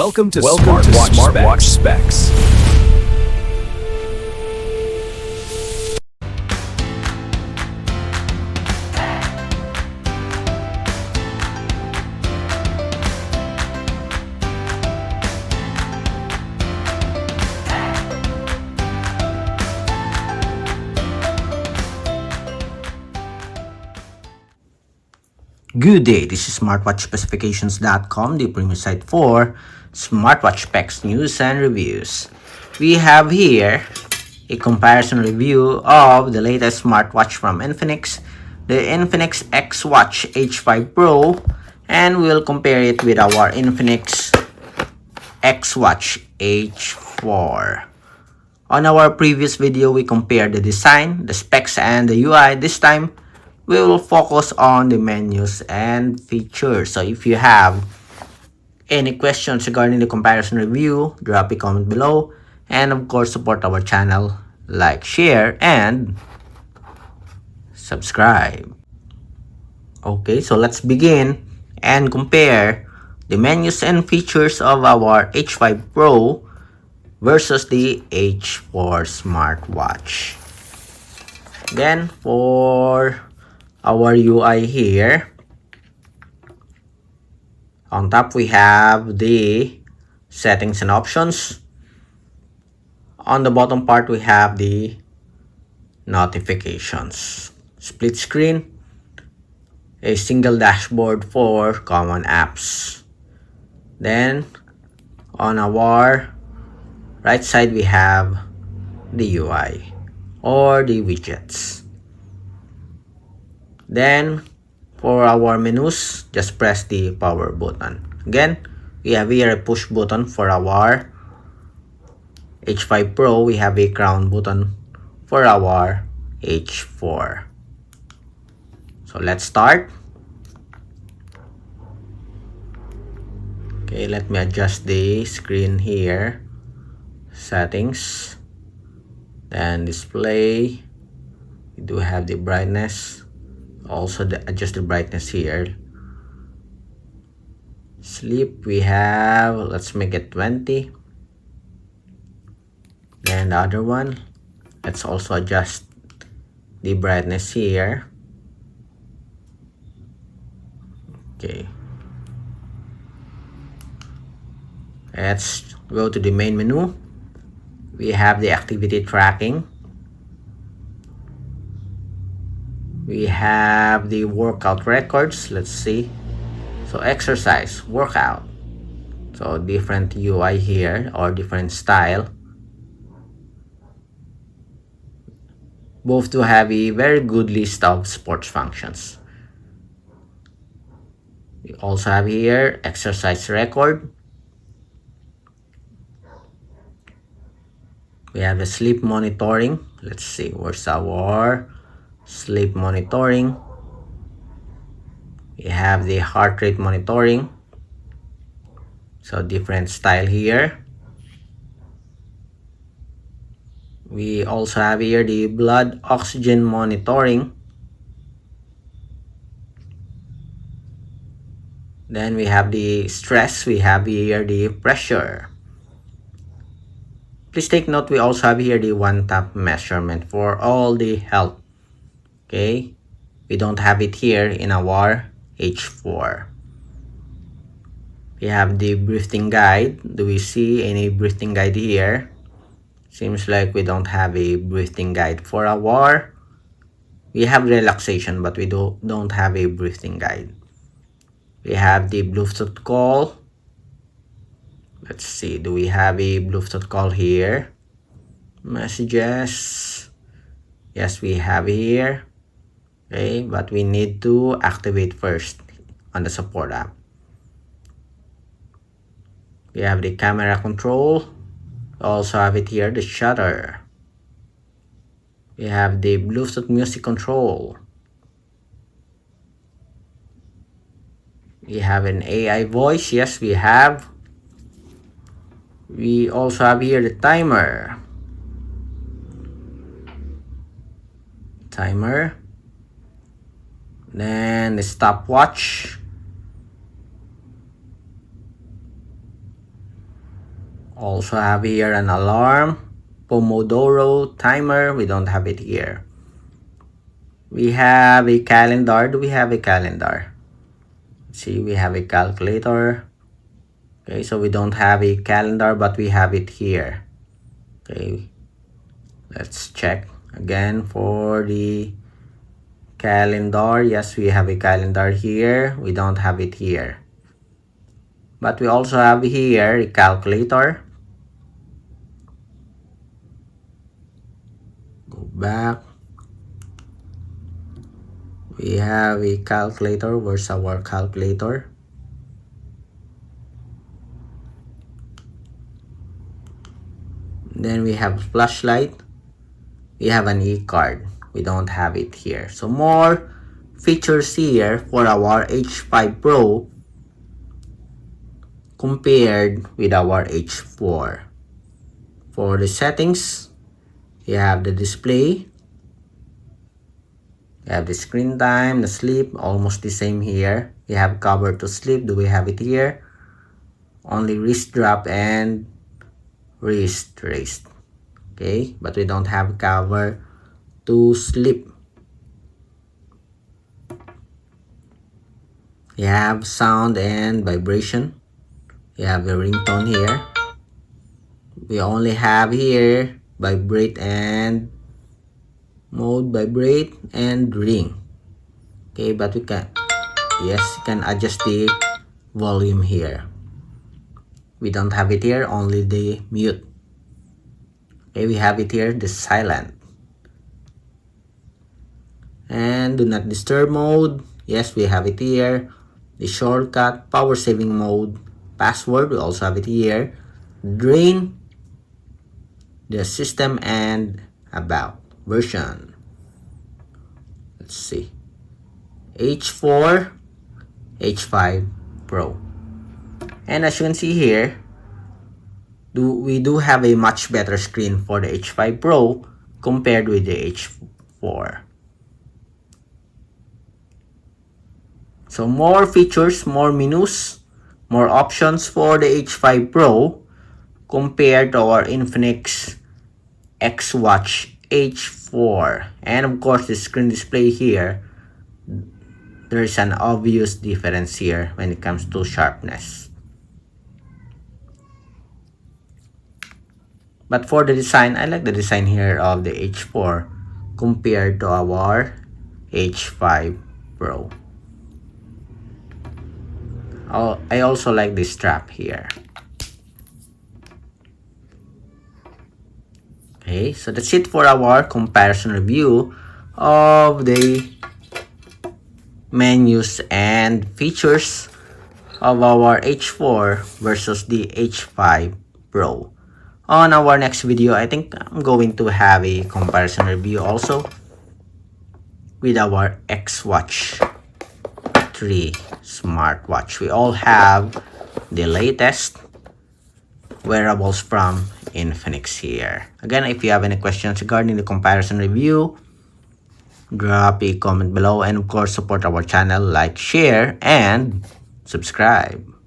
Welcome to Smartwatch Specs. Good day, this is smartwatchspecifications.com, the premier site for smartwatch specs, news, and reviews. We have here a comparison review of the latest smartwatch from Infinix, the Infinix XWatch H5 Pro, and we'll compare it with our Infinix XWatch H4. On our previous video, we compared the design, the specs, and the UI. This time, we will focus on the menus and features. So if you have any questions regarding the comparison review, drop a comment below. And of course, support our channel, like, share, and subscribe. Okay, so let's begin and compare the menus and features of our H5 Pro versus the H4 Smartwatch. Then for our UI here, on top we have the settings and options. On the bottom part we have the notifications, split screen, a single dashboard for common apps. Then on our right side we have the UI or the widgets. Then for our menus, just press the power button. Again, we have here a push button for our H5 Pro. We have a crown button for our H4. So let's start. Okay, let me adjust the screen here. Settings, then display. We do have the brightness. Also adjust the brightness here. Sleep, we have, let's make it 20. Then the other one, let's also adjust the brightness here. Okay, let's go to the main menu. We have the activity tracking. We have the workout records. Let's see. So exercise, workout. So different UI here or different style. Both do have a very good list of sports functions. We also have here exercise record. We have the sleep monitoring. Let's see, where's our sleep monitoring? We have the heart rate monitoring. So different style here. We also have here the blood oxygen monitoring. Then we have the stress. We have here the pressure. Please take note, we also have here the one-tap measurement for all the health. Okay, we don't have it here in our H4. We have the breathing guide. Do we see any breathing guide here? Seems like we don't have a breathing guide for our. We have relaxation, but we don't have a breathing guide. We have the Bluetooth call. Let's see, do we have a Bluetooth call here? Messages. Yes, we have here. Okay, but we need to activate first on the support app. We have the camera control. We also have it here, the shutter. We have the Bluetooth music control. We have an AI voice. Yes, we have. We also have here the timer. Then the stopwatch. Also have here an alarm, Pomodoro timer. We don't have it here. We have a calendar. Do we have a calendar? See, we have a calculator. Okay, so we don't have a calendar, but we have it here. Okay, let's check again for the calendar. Yes, we have a calendar here. We don't have it here, but we also have here a calculator. Go back. We have a calculator. Where's our calculator? Then we have flashlight. We have an e-card. We don't have it here. So more features here for our H5 Pro compared with our H4. For the settings, you have the display. You have the screen time, the sleep, almost the same here. You have cover to sleep. Do we have it here? Only wrist drop and wrist raise. Okay, but we don't have cover to sleep. You have sound and vibration. You have a ringtone here. We only have here vibrate and mode, vibrate and ring. Okay, but we can, yes, you can adjust the volume here. We don't have it here, only the mute. Okay, we have it here, the silent. And do not disturb mode. Yes, we have it here. The shortcut, power saving mode, password, we also have it here. Drain, the system, and about version. Let's see. H4, H5 Pro. And as you can see here, we do have a much better screen for the H5 Pro compared with the H4. So more features, more menus, more options for the H5 Pro compared to our Infinix XWatch H4. And of course, the screen display here, there is an obvious difference here when it comes to sharpness. But for the design, I like the design here of the H4 compared to our H5 Pro. I also like this strap here. Okay, so that's it for our comparison review of the menus and features of our H4 versus the H5 Pro. On our next video, I think I'm going to have a comparison review also with our XWatch 3 smartwatch. We all have the latest wearables from Infinix here. Again, if you have any questions regarding the comparison review, drop a comment below, and of course support our channel, like, share, and subscribe.